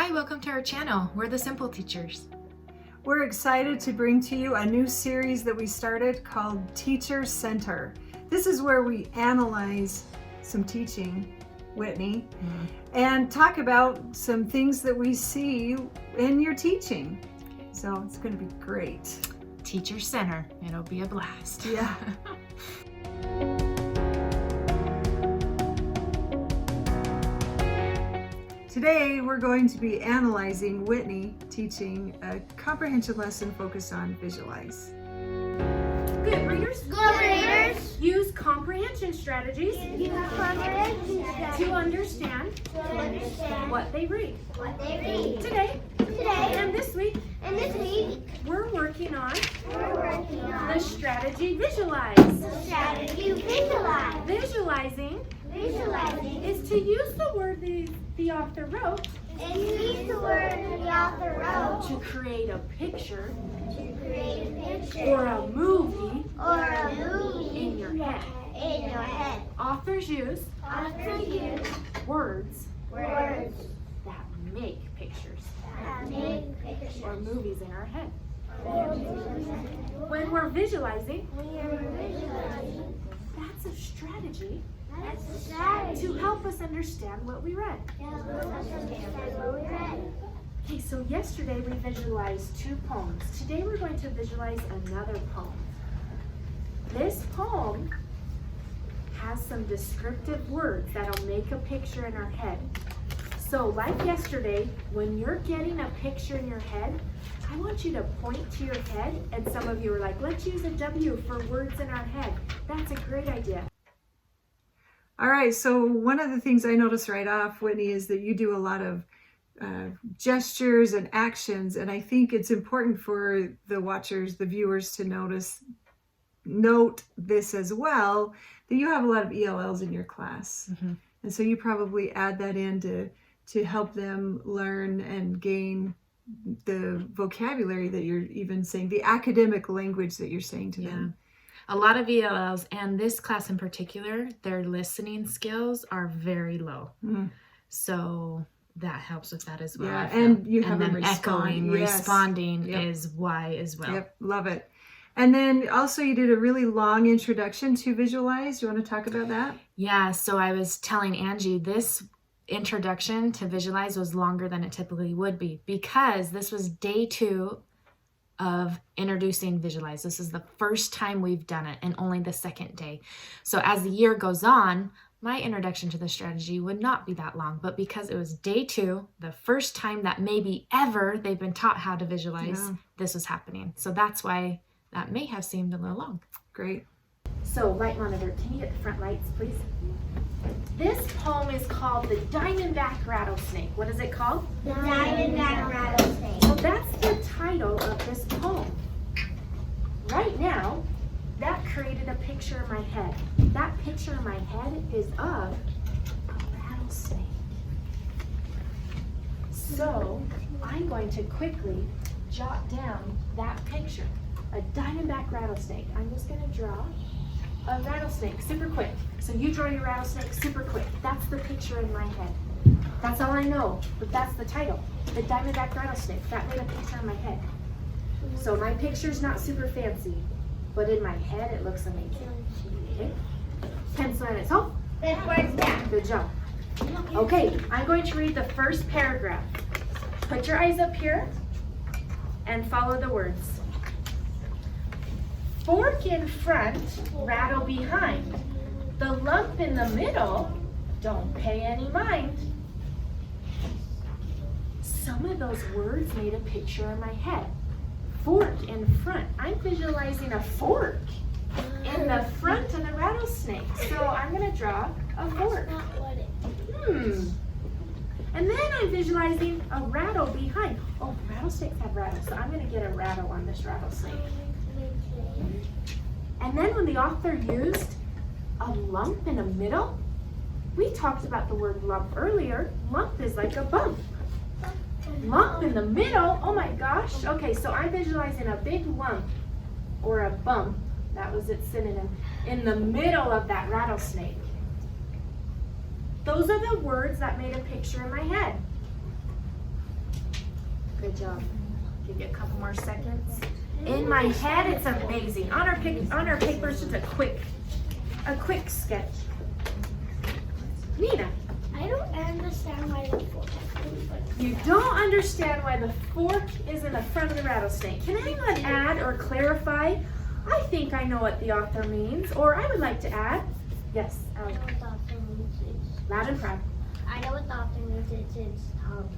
Hi, welcome to our channel. We're the Simple Teachers. We're excited to bring to you a new series that we started called Teacher Center. This is where we analyze some teaching, Whitney, and talk about some things that we see in your teaching. So it's going to be great. Teacher Center. It'll be a blast. Yeah. Today we're going to be analyzing Whitney teaching a comprehension lesson focused on visualize. Good readers. Good readers. Use comprehension strategies to understand what they read. Today and this week, we're working on the strategy visualize. Visualizing is to use the word the author wrote to create a picture or a movie in your head. Authors use words that make pictures or movies in our head. When we're visualizing, that's a strategy to help us understand what we read. Okay, so yesterday we visualized 2 poems. Today we're going to visualize another poem. This poem has some descriptive words that'll make a picture in our head. So like yesterday, when you're getting a picture in your head, I want you to point to your head, and some of you are like, let's use a W for words in our head. That's a great idea. All right, so one of the things I noticed right off, Whitney, is that you do a lot of gestures and actions, and I think it's important for the watchers, the viewers, to note this as well, that you have a lot of ELLs in your class. And so you probably add that in to help them learn and gain the vocabulary that you're even saying, the academic language that you're saying to them. A lot of ELLs, and this class in particular, their listening skills are very low. So that helps with that as well. Yeah, and you have them echoing, responding is why as well. Yep, love it. And then also you did a really long introduction to visualize. You want to talk about that? Yeah, so I was telling Angie this introduction to visualize was longer than it typically would be because this was day 2 of introducing visualize. This is the first time we've done it and only the second day. So as the year goes on, my introduction to the strategy would not be that long, but because it was day 2, the first time that maybe ever they've been taught how to visualize, this was happening. So that's why that may have seemed a little long. Great. So light monitor, can you get the front lights, please? This poem is called The Diamondback Rattlesnake. What is it called? The Diamondback Rattlesnake. So that's the title of this poem. Right now, that created a picture in my head. That picture in my head is of a rattlesnake. So I'm going to quickly jot down that picture. A diamondback rattlesnake. I'm just going to draw a rattlesnake super quick. So you draw your rattlesnake super quick. That's the picture in my head. That's all I know, but that's the title. The Diamondback Rattlesnake. That made a picture in my head. So my picture's not super fancy, but in my head it looks amazing. Okay? Pencil in its hole. Good job. Okay, I'm going to read the first paragraph. Put your eyes up here and follow the words. Fork in front, rattle behind. The lump in the middle, don't pay any mind. Some of those words made a picture in my head. Fork in front. I'm visualizing a fork in the front of the rattlesnake. So I'm going to draw a fork. And then I'm visualizing a rattle behind. Oh, rattlesnakes have rattles, so I'm going to get a rattle on this rattlesnake. And then when the author used a lump in the middle, we talked about the word lump earlier. Lump is like a bump. Lump in the middle, oh my gosh. Okay, so I'm visualizing a big lump or a bump, that was its synonym, in the middle of that rattlesnake. Those are the words that made a picture in my head. Good job. Give you a couple more seconds. In my head, it's amazing. On our paper, it's just a quick sketch. Nina, I don't understand why the fork has you don't understand why the fork is in the front of the rattlesnake. Can anyone add or clarify? I think I know what the author means, or I would like to add. Yes, I know what the author means. loud and proud. I know what the author means. It's tongue.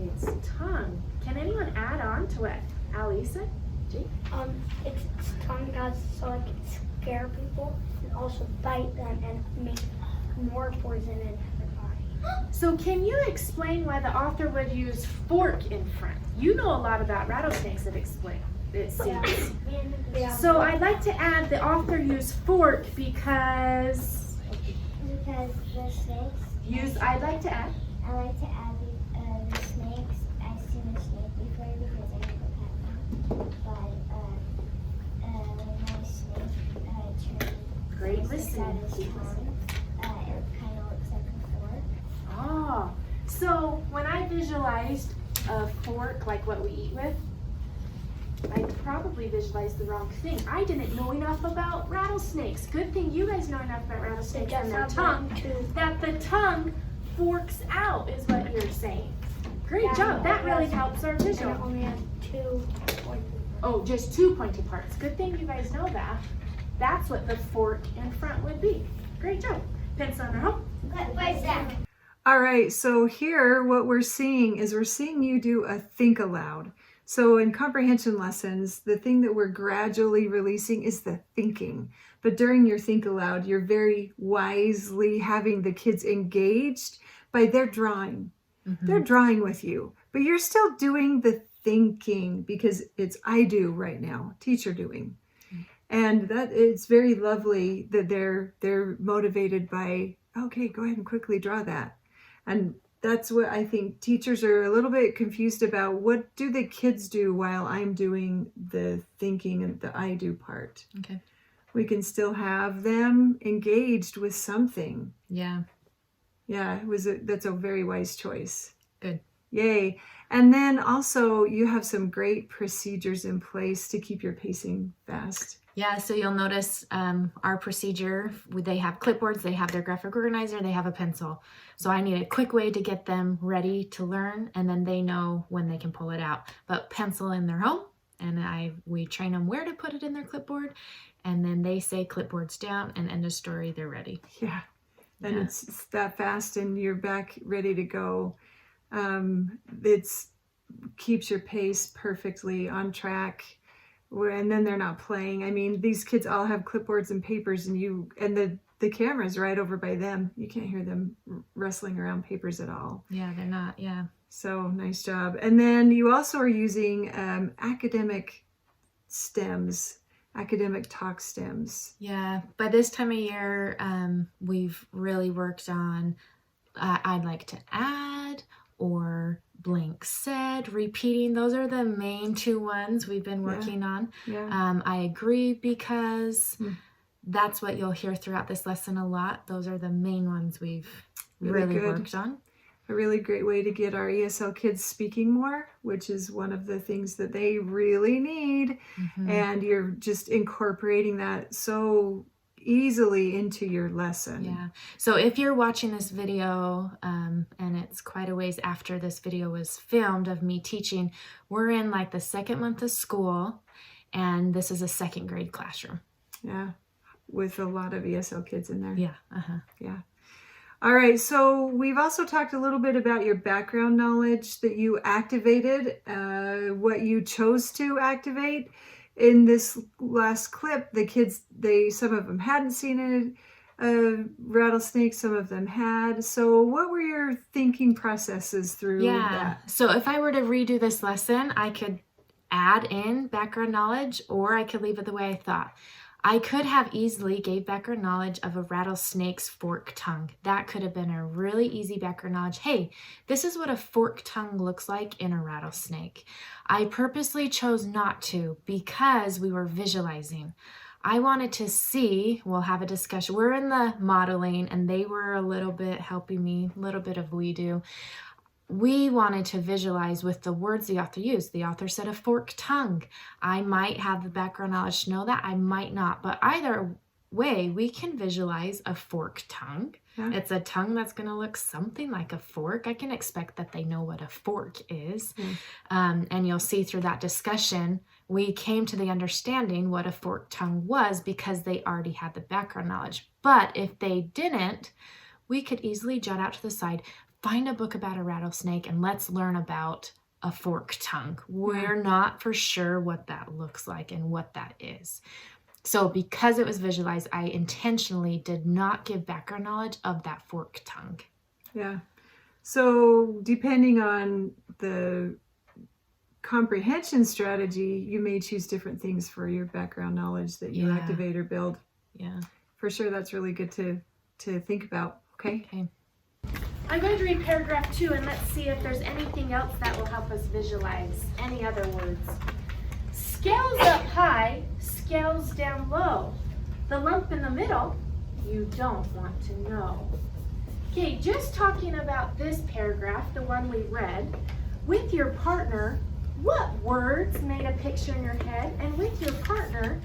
It's tongue. Can anyone add on to what Ali said? Jake? It's tongue because so it can scare people and also bite them and make more poison in their body. So can you explain why the author would use fork in front? You know a lot about rattlesnakes, it seems. Yeah. So I'd like to add the author used fork because the snakes. I'd like to add. I like to add the snakes. I've seen a snake before because I never pet them. But my snake turned. Great Inside listening. his tongue. It kind of looks like a fork. Oh, so when I visualized a fork like what we eat with, I probably visualized the wrong thing. I didn't know enough about rattlesnakes. Good thing you guys know enough about rattlesnakes and their tongue. That the tongue forks out is what you're saying. Great job. That really helps our And it visual. only has 2 points. Oh, just 2 pointy parts. Good thing you guys know that. That's what the fork in front would be. Great job. Pencil in her home. Where's that? All right, so here what we're seeing you do a think aloud. So in comprehension lessons, the thing that we're gradually releasing is the thinking. But during your think aloud, you're very wisely having the kids engaged by their drawing. Mm-hmm. They're drawing with you, but you're still doing the thinking because it's I do right now, teacher doing. And that it's very lovely that they're motivated by, okay, go ahead and quickly draw that. And that's what I think teachers are a little bit confused about. What do the kids do while I'm doing the thinking and the I do part? Okay. We can still have them engaged with something. Yeah. Yeah, that's a very wise choice. Good. Yay. And then also you have some great procedures in place to keep your pacing fast. Yeah, so you'll notice our procedure, they have clipboards, they have their graphic organizer, they have a pencil. So I need a quick way to get them ready to learn, and then they know when they can pull it out. But pencil in their home, and we train them where to put it in their clipboard, and then they say clipboards down, and end of story, they're ready. Yeah. And Yeah. it's that fast and you're back ready to go. It's keeps your pace perfectly on track. And then they're not playing. I mean, these kids all have clipboards and papers, and the camera's right over by them. You can't hear them wrestling around papers at all. Yeah, they're not, yeah. So nice job. And then you also are using academic stems, academic talk stems. Yeah, by this time of year, we've really worked on I'd like to add or blank said, repeating. Those are the main 2 ones we've been working on. Yeah. I agree because that's what you'll hear throughout this lesson a lot. Those are the main ones we've really worked on. A really great way to get our ESL kids speaking more, which is one of the things that they really need. Mm-hmm. And you're just incorporating that so easily into your lesson. Yeah. So if you're watching this video, and it's quite a ways after this video was filmed of me teaching, we're in like the 2nd month of school, and this is a 2nd grade classroom. Yeah. With a lot of ESL kids in there. Yeah. Uh-huh. Yeah. All right. So we've also talked a little bit about your background knowledge that you activated, what you chose to activate. In this last clip, the kids, some of them hadn't seen a rattlesnake, some of them had. So what were your thinking processes through that? So if I were to redo this lesson, I could add in background knowledge, or I could leave it the way I thought. I could have easily gave background knowledge of a rattlesnake's fork tongue. That could have been a really easy background knowledge. Hey, this is what a fork tongue looks like in a rattlesnake. I purposely chose not to because we were visualizing. I wanted to see, we'll have a discussion. We're in the modeling, and they were a little bit helping me, a little bit of we do. we wanted to visualize with the words the author used. The author said a forked tongue. I might have the background knowledge to know that, I might not, but either way, we can visualize a forked tongue. Yeah. It's a tongue that's going to look something like a fork. I can expect that they know what a fork is. And you'll see through that discussion, we came to the understanding what a forked tongue was because they already had the background knowledge. But if they didn't, we could easily jot out to the side, find a book about a rattlesnake and let's learn about a forked tongue. We're not for sure what that looks like and what that is. So because it was visualized, I intentionally did not give background knowledge of that forked tongue. Yeah. So depending on the comprehension strategy, you may choose different things for your background knowledge that you activate or build. Yeah. For sure, that's really good to think about. Okay. I'm going to read paragraph 2 and let's see if there's anything else that will help us visualize any other words. Scales up high, scales down low. The lump in the middle, you don't want to know. Okay, just talking about this paragraph, the one we read, with your partner, what words made a picture in your head? And with your partner,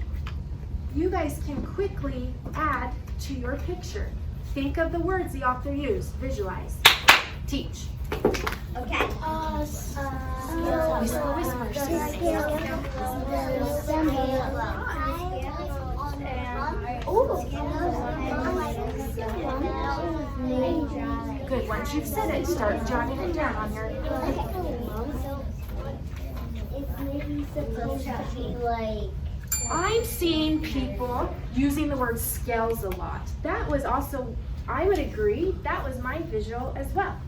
you guys can quickly add to your picture. Think of the words the author used. Visualize. Teach. Okay. Good. Once you've said it, start jotting it down on your. It's maybe supposed to be like. I'm seeing people using the word scales a lot. That was also, I would agree, that was my visual as well.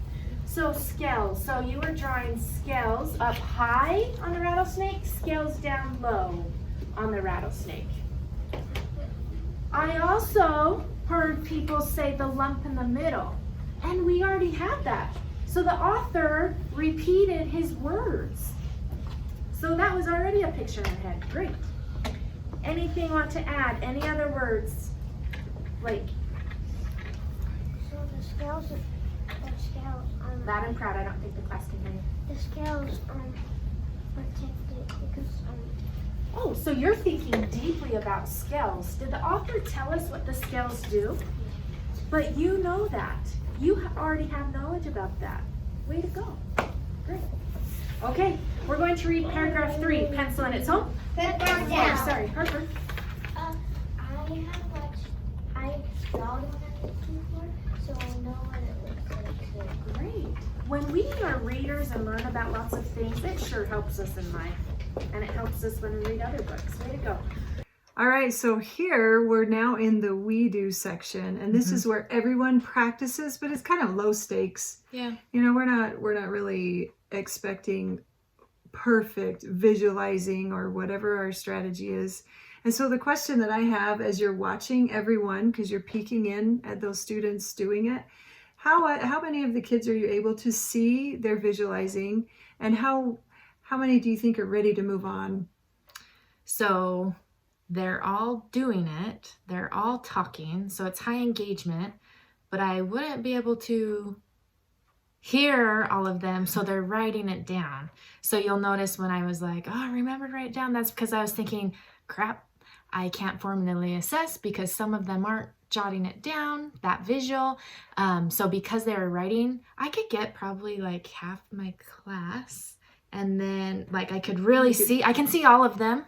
So scales, so you were drawing scales up high on the rattlesnake, scales down low on the rattlesnake. I also heard people say the lump in the middle, and we already had that. So the author repeated his words. So that was already a picture in your head. Great. Anything want to add? Any other words? Like So the scales, loud and proud. I don't think the class can hear you. the scales protected because Oh, so you're thinking deeply about scales. Did the author tell us what the scales do? But you know that. You already have knowledge about that. Way to go. Great. Okay, we're going to read paragraph 3. Pencil in its home. Oh, sorry, Harper. I saw it before, so I know what it looks like. Great. When we are readers and learn about lots of things, it sure helps us in life. And it helps us when we read other books. Way to go. All right, so here we're now in the we do section, and this is where everyone practices, but it's kind of low stakes. Yeah. You know, we're not really expecting perfect visualizing or whatever our strategy is. And so the question that I have as you're watching everyone, because you're peeking in at those students doing it, how many of the kids are you able to see their visualizing, and how many do you think are ready to move on? So they're all doing it. They're all talking. So it's high engagement, but I wouldn't be able to hear all of them. So they're writing it down. So you'll notice when I was like, oh, remember to write it down. That's because I was thinking, crap, I can't formally assess because some of them aren't jotting it down, that visual. So because they were writing, I could get probably like half my class. And then like I could really see, I can see all of them,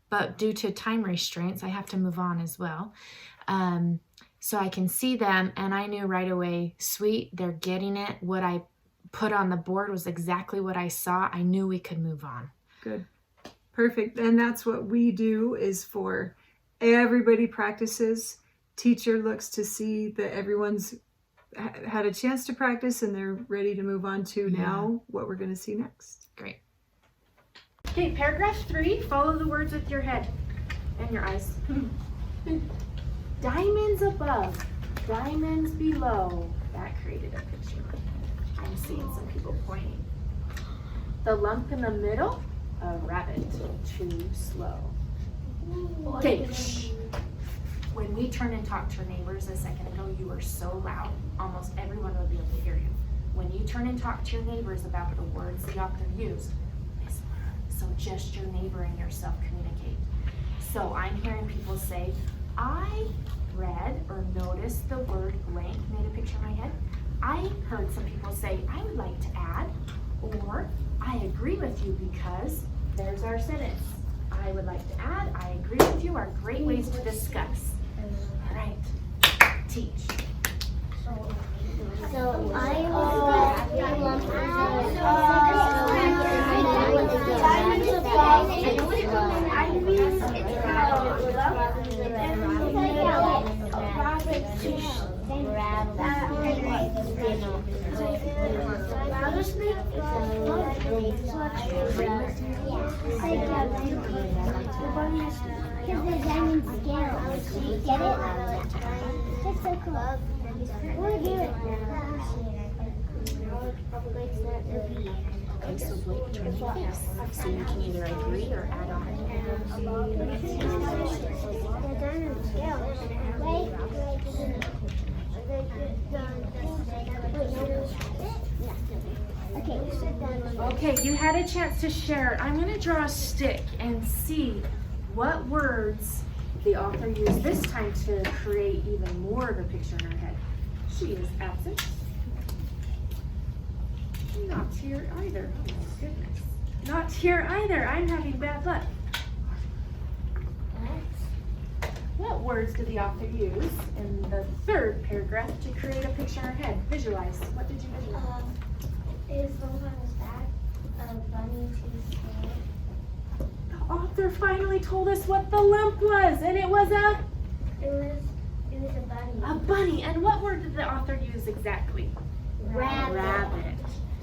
but due to time restraints, I have to move on as well. So I can see them, and I knew right away, sweet, they're getting it. What I put on the board was exactly what I saw. I knew we could move on. Good. Perfect. And that's what we do, is for everybody practices. Teacher looks to see that everyone's had a chance to practice and they're ready to move on to now what we're going to see next. Great. Okay, paragraph 3, follow the words with your head and your eyes. Diamonds above, diamonds below. That created a picture. I'm seeing some people pointing. The lump in the middle, a rabbit, too slow. Okay, shh. When we turned and talked to our neighbors a second ago, you were so loud, almost everyone would be able to hear you. When you turn and talk to your neighbors about the words the author used, whisper. So just your neighbor and yourself communicate. So I'm hearing people say, I read or noticed the word blank, made a picture in my head. I heard some people say, I would like to add, or I agree with you because there's our sentence. I would like to add, I agree with you are great ways to discuss. All right, teach. So I Okay, so Blake, turn your face. So you can either agree or add on. Okay, you had a chance to share it. I'm going to draw a stick and see what words the author used this time to create even more of a picture in her head. She is absent. Not here either. Oh my goodness. Not here either. I'm having bad luck. What words did the author use in the third paragraph to create a picture in her head? Visualize. What did you visualize? Is the one on his back a bunny to stand? The author finally told us what the lump was, and it was a bunny. a bunny. And what word did the author use exactly? Rabbit.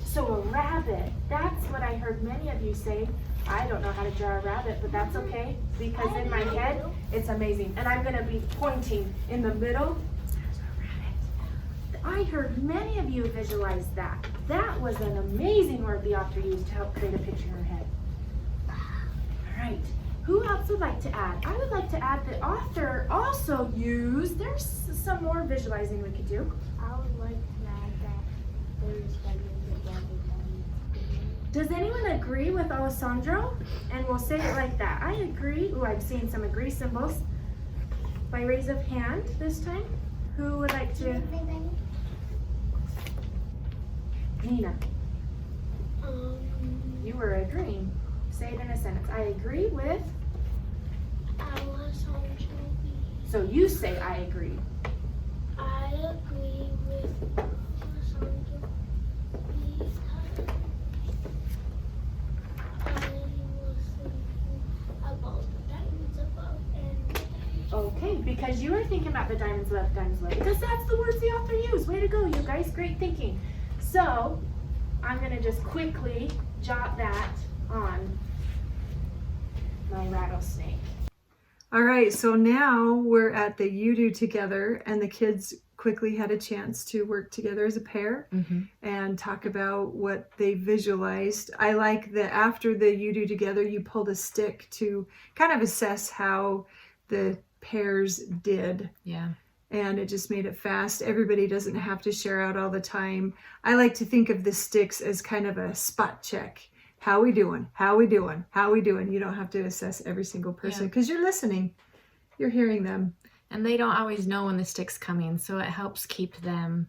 So a rabbit. That's what I heard many of you say. I don't know how to draw a rabbit, but that's okay because in my head it's amazing. And I'm going to be pointing in the middle. There's a rabbit. I heard many of you visualize that. That was an amazing word the author used to help create a picture in her head. All right. Who else would like to add? I would like to add the author also used, there's some more visualizing we could do. I would like to add that there's Does anyone agree with Alessandro? And we'll say it like that. I agree. Ooh, I'm seeing some agree symbols. By raise of hand this time. Who would like to? Nina. You were agreeing. Say it in a sentence. I agree with. So you say I agree. I agree with Alessandro because I was thinking about the diamonds above and Okay, because you were thinking about the diamonds above, diamonds below. Because that's the words the author used. Way to go, you guys. Great thinking. So I'm going to just quickly jot that on my rattlesnake. All right, so now we're at the you do together, and the kids quickly had a chance to work together as a pair and talk about what they visualized. I like that after the you do together, you pulled a stick to kind of assess how the pairs did. Yeah. And it just made it fast. Everybody doesn't have to share out all the time. I like to think of the sticks as kind of a spot check. How we doing? How we doing? How we doing? You don't have to assess every single person because you're listening. You're hearing them. And they don't always know when the stick's coming, so it helps keep them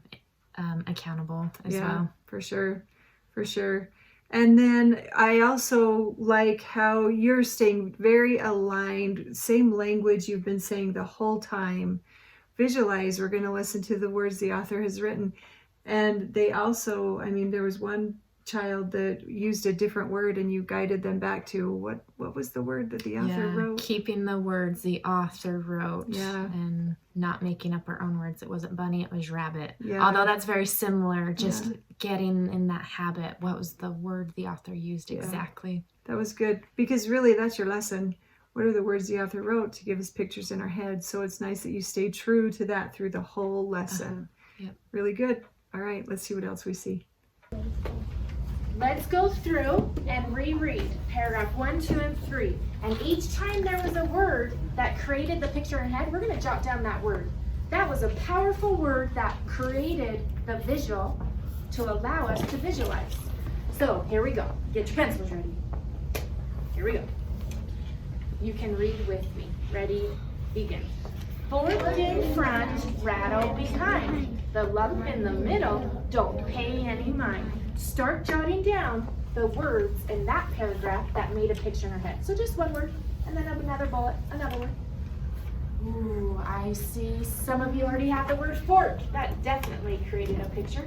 accountable as well. For sure. For sure. And then I also like how you're staying very aligned, same language you've been saying the whole time. Visualize, we're going to listen to the words the author has written. And they also, I mean, there was one child that used a different word and you guided them back to what was the word that the author wrote? Keeping the words the author wrote and not making up our own words. It wasn't bunny, it was rabbit. Although that's very similar, just getting in that habit. What was the word the author used exactly? That was good because really that's your lesson. What are the words the author wrote to give us pictures in our head? So it's nice that you stay true to that through the whole lesson. Really good. All right, let's see what else we see. Let's go through and reread paragraph 1, 2, and 3. And each time there was a word that created the picture in our head, we're going to jot down that word. That was a powerful word that created the visual. to allow us to visualize. So here we go. Get your pencils ready. Here we go. You can read with me. Ready, begin. Fork in front, rattle behind. The lump in the middle, don't pay any mind. Start jotting down the words in that paragraph that made a picture in our head. So just one word, and then another bullet, another word. Ooh, I see some of you already have the word fork. That definitely created a picture.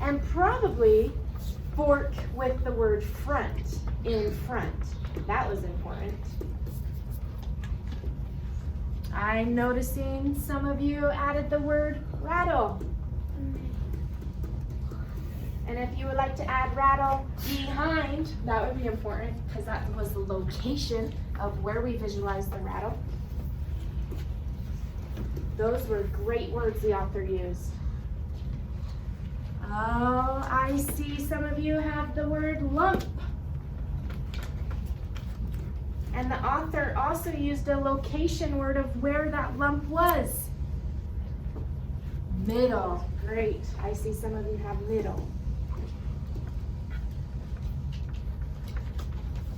And probably fork with the word front, in front. That was important. I'm noticing some of you added the word rattle. And if you would like to add rattle behind, that would be important because that was the location of where we visualized the rattle. Those were great words the author used. Oh, I see some of you have the word lump. And the author also used a location word of where that lump was. Middle, great. I see some of you have middle.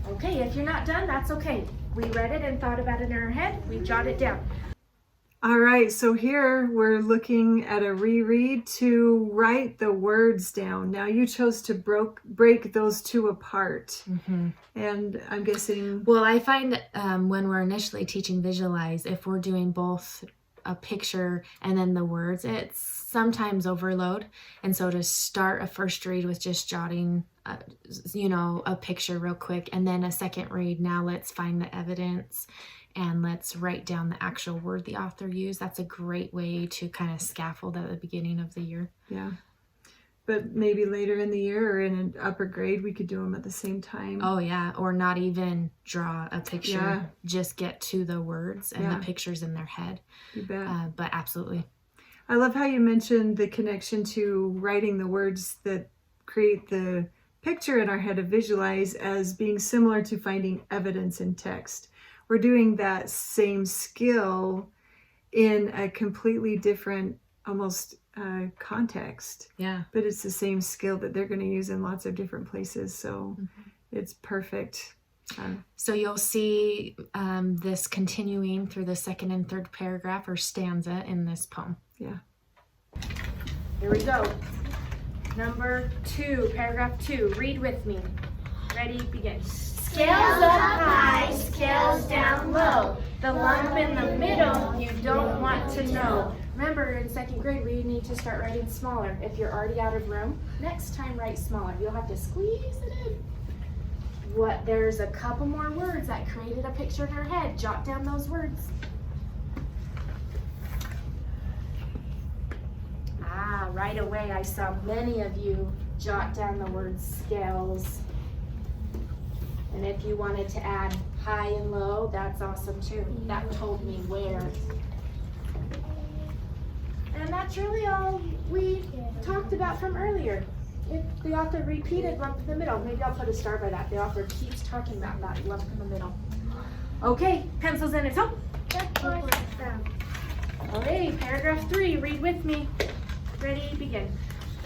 Okay, if you're not done, that's okay. We read it and thought about it in our head. We jotted it down. All right, so here we're looking at a reread to write the words down. Now you chose to break those two apart. And I'm guessing... Well, I find when we're initially teaching visualize, if we're doing both a picture and then the words, it's sometimes overload. And so to start a first read with just jotting, a picture real quick, and then a second read, now let's find the evidence and let's write down the actual word the author used. That's a great way to kind of scaffold at the beginning of the year. Yeah. But maybe later in the year or in an upper grade, we could do them at the same time. Oh, yeah. Or not even draw a picture. Yeah. Just get to the words and the pictures in their head. You bet. But absolutely. I love how you mentioned the connection to writing the words that create the picture in our head of visualize as being similar to finding evidence in text. We're doing that same skill in a completely different, almost context. Yeah. But it's the same skill that they're going to use in lots of different places. So it's perfect. So you'll see this continuing through the second and third paragraph or stanza in this poem. Yeah. Here we go. Number 2, paragraph 2. Read with me. Ready, begin. Scales up high, scales down low. The lump in the middle you don't want to know. Remember, in second grade, we need to start writing smaller. If you're already out of room, next time write smaller. You'll have to squeeze it in. There's a couple more words that created a picture in our head. Jot down those words. Right away, I saw many of you jot down the word scales. And if you wanted to add high and low, that's awesome too. That told me where. And that's really all we talked about from earlier. If the author repeated lump in the middle, maybe I'll put a star by that. The author keeps talking about that lump in the middle. Okay, pencils in its home. Okay, paragraph 3, read with me. Ready, begin.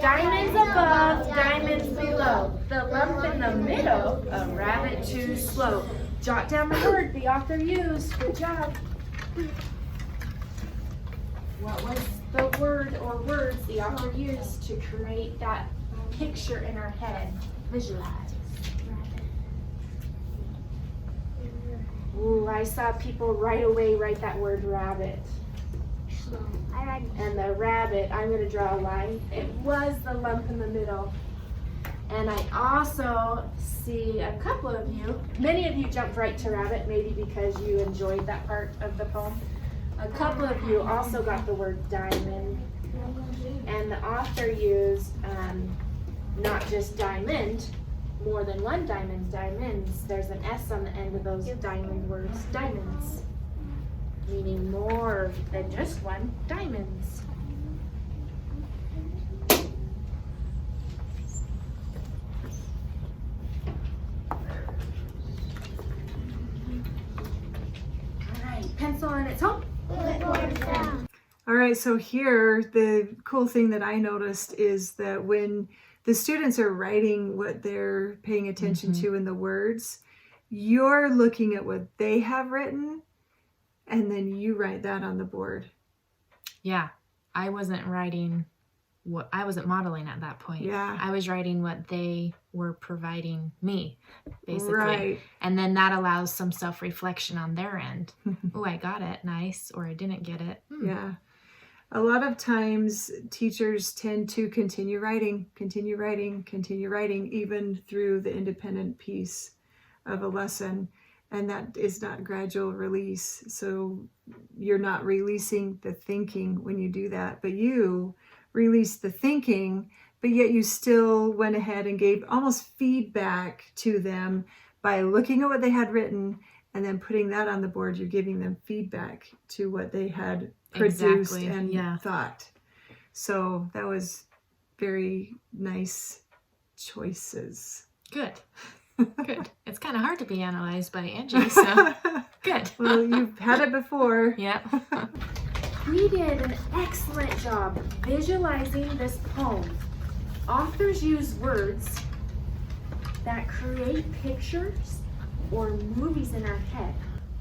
Diamonds above, diamonds below. The lump in the middle, a rabbit too slow. Jot down the word the author used. Good job. What was the word or words the author used to create that picture in our head? Visualize. Ooh, I saw people right away write that word rabbit. And the rabbit, I'm going to draw a line. It was the lump in the middle. And I also see a couple of you, many of you jumped right to rabbit, maybe because you enjoyed that part of the poem. A couple of you also got the word diamond. And the author used not just diamond, more than one diamond, diamonds. There's an S on the end of those diamond words, diamonds. Meaning more than just one, diamonds. All right, pencil in its home. All right, so here the cool thing that I noticed is that when the students are writing what they're paying attention to in the words. You're looking at what they have written, and then you write that on the board. Yeah. I wasn't writing I wasn't modeling at that point. Yeah. I was writing what they were providing me, basically. Right. And then that allows some self-reflection on their end. Oh, I got it. Nice. Or I didn't get it. Yeah. A lot of times teachers tend to continue writing, even through the independent piece of a lesson. And that is not gradual release. So you're not releasing the thinking when you do that, but you release the thinking, but yet you still went ahead and gave almost feedback to them by looking at what they had written and then putting that on the board. You're giving them feedback to what they had produced and thought. So that was very nice choices. Good. Good. It's kind of hard to be analyzed by Angie, so good. Well, you've had it before. Yep. We did an excellent job visualizing this poem. Authors use words that create pictures or movies in our head.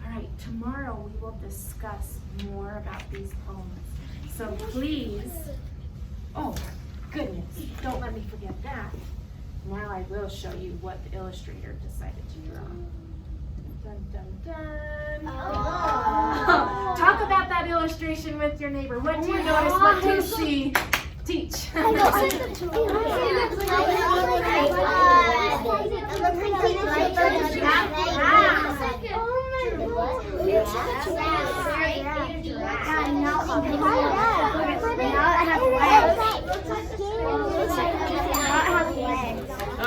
All right, tomorrow we will discuss more about these poems. So please, oh goodness, don't let me forget that. Now I will show you what the illustrator decided to draw. Dun, dun, dun. Oh. Talk about that illustration with your neighbor. What do you notice? What do you see? Teach. Oh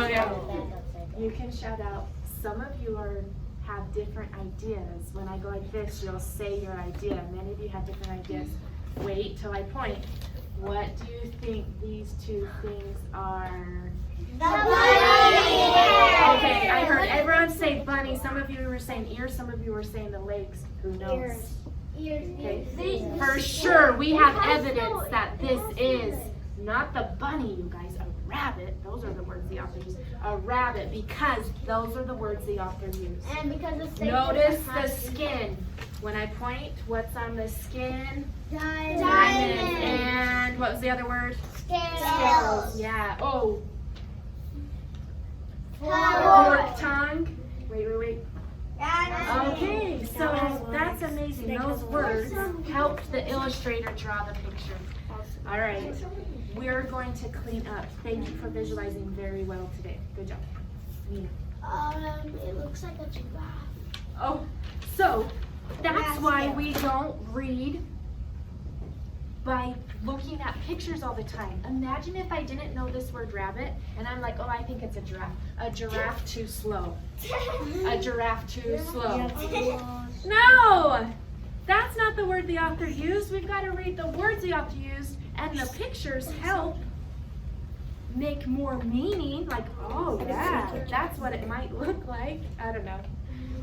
yeah. You can shout out. Some of you have different ideas. When I go like this, you'll say your idea. Many of you have different ideas. Wait till I point. What do you think these two things are? The bunny! Okay, I heard everyone say bunny. Some of you were saying ears, some of you were saying the legs. Who knows? Okay. For sure, we have evidence that this is not the bunny, you guys, a rabbit. Those are the words the author used. A rabbit, because those are the words the author used. And because the Notice the skin. When I point, what's on the skin? diamond. And what was the other word? Scales. Yeah. Oh, Flower. fork tongue. Wait. Okay, so that's amazing. Those words helped the illustrator draw the picture. All right, we're going to clean up. Thank you for visualizing very well today. Good job. Nina. It looks like a giraffe. Oh, so that's why we don't read by looking at pictures all the time. Imagine if I didn't know this word rabbit and I'm like, oh, I think it's a giraffe. A giraffe too slow. A giraffe too slow. No, that's not the word the author used. We've got to read the words the author used, and the pictures help make more meaning. Like, oh yeah, that's what it might look like. I don't know.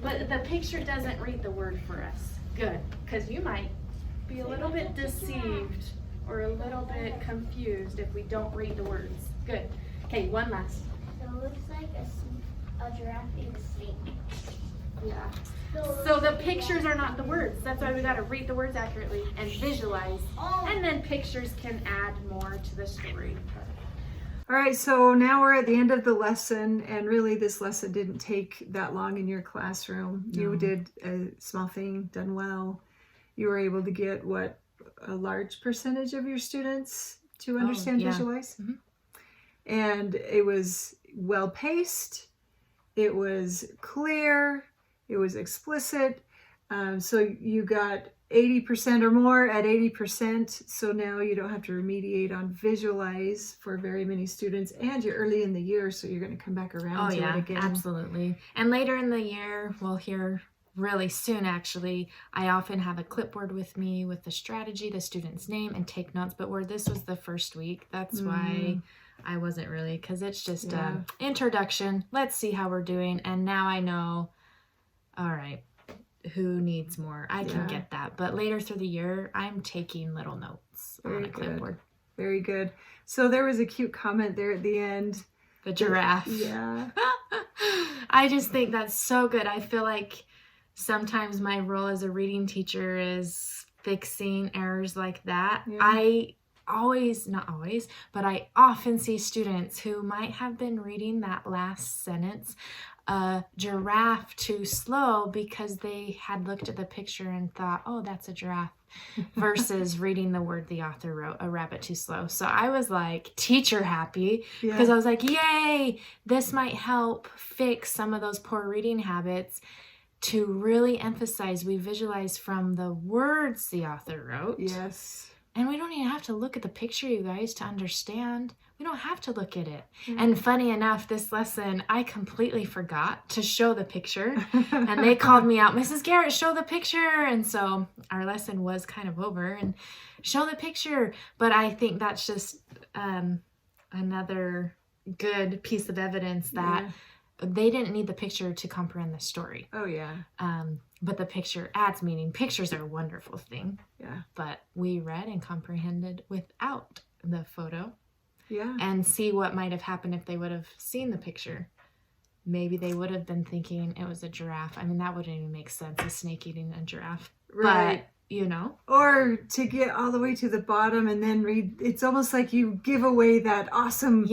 But the picture doesn't read the word for us. Good, because you might be a little bit deceived or a little bit confused if we don't read the words. Good. Okay, one last. So it looks like a giraffe being snake. Yeah. So the pictures are not the words. That's why we got to read the words accurately and visualize. And then pictures can add more to the story. All right, so now we're at the end of the lesson, and really this lesson didn't take that long in your classroom. No. You did a small thing, done well. You were able to get a large percentage of your students to understand, visualize. Mm-hmm. And it was well paced, it was clear, it was explicit. So you got 80% or more at 80%. So now you don't have to remediate on visualize for very many students, and you're early in the year, so you're going to come back around to it again. Absolutely. And later in the year, we'll hear really soon, actually, I often have a clipboard with me with the strategy, the student's name, and take notes. But where this was the first week, that's why I wasn't really, because it's just introduction. Let's see how we're doing. And now I know, all right, who needs more? I can get that. But later through the year, I'm taking little notes on a clipboard. Very good. So there was a cute comment there at the end. The giraffe. Yeah. I just think that's so good. I feel like sometimes my role as a reading teacher is fixing errors like that. Yeah. I not always, but I often see students who might have been reading that last sentence, giraffe, too slow because they had looked at the picture and thought, oh, that's a giraffe, versus reading the word the author wrote, a rabbit too slow. So I was like teacher happy because I was like, yay, this might help fix some of those poor reading habits, to really emphasize we visualize from the words the author wrote. Yes. And we don't even have to look at the picture, you guys, to understand. We don't have to look at it. And funny enough, this lesson, I completely forgot to show the picture. And they called me out, Mrs. Garrett, show the picture. And so our lesson was kind of over, and show the picture. But I think that's just another good piece of evidence that they didn't need the picture to comprehend the story. Oh, yeah. But the picture adds meaning. Pictures are a wonderful thing. Yeah. But we read and comprehended without the photo. Yeah. And see what might have happened if they would have seen the picture. Maybe they would have been thinking it was a giraffe. I mean, that wouldn't even make sense, a snake eating a giraffe. Right. But, you know. Or to get all the way to the bottom and then read, it's almost like you give away that awesome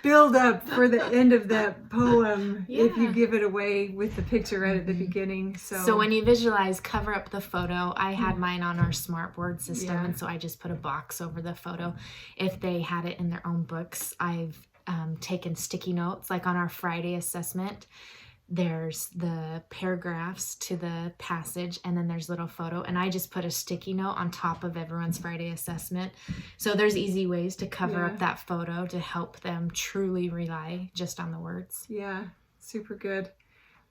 build up for the end of that poem if you give it away with the picture right at the beginning. So when you visualize, cover up the photo. I had mine on our smartboard system, and so I just put a box over the photo. If they had it in their own books, I've taken sticky notes, like on our Friday assessment. There's the paragraphs to the passage, and then there's little photo, and I just put a sticky note on top of everyone's Friday assessment. So there's easy ways to cover up that photo to help them truly rely just on the words. Yeah, super good.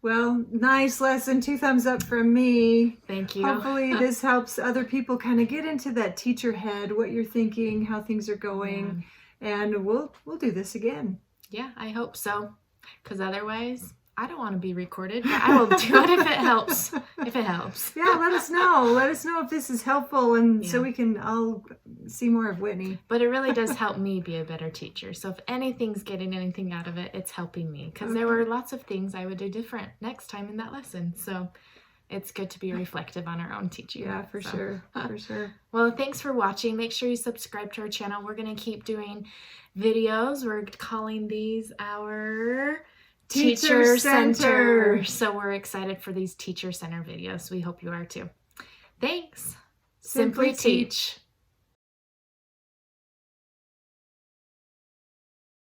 Well, nice lesson. 2 thumbs up from me. Thank you. Hopefully this helps other people kind of get into that teacher head, what you're thinking, how things are going, and we'll do this again. Yeah, I hope so, because otherwise I don't want to be recorded, but I will do it if it helps. If it helps. Yeah, let us know. Let us know if this is helpful, and so we can all see more of Whitney. But it really does help me be a better teacher. So if anything's getting anything out of it, it's helping me. Because there were lots of things I would do different next time in that lesson. So it's good to be reflective on our own teaching. Yeah, for sure. For sure. Well, thanks for watching. Make sure you subscribe to our channel. We're going to keep doing videos. We're calling these our Teacher Center. So we're excited for these Teacher Center videos. We hope you are too. Thanks. Simply teach.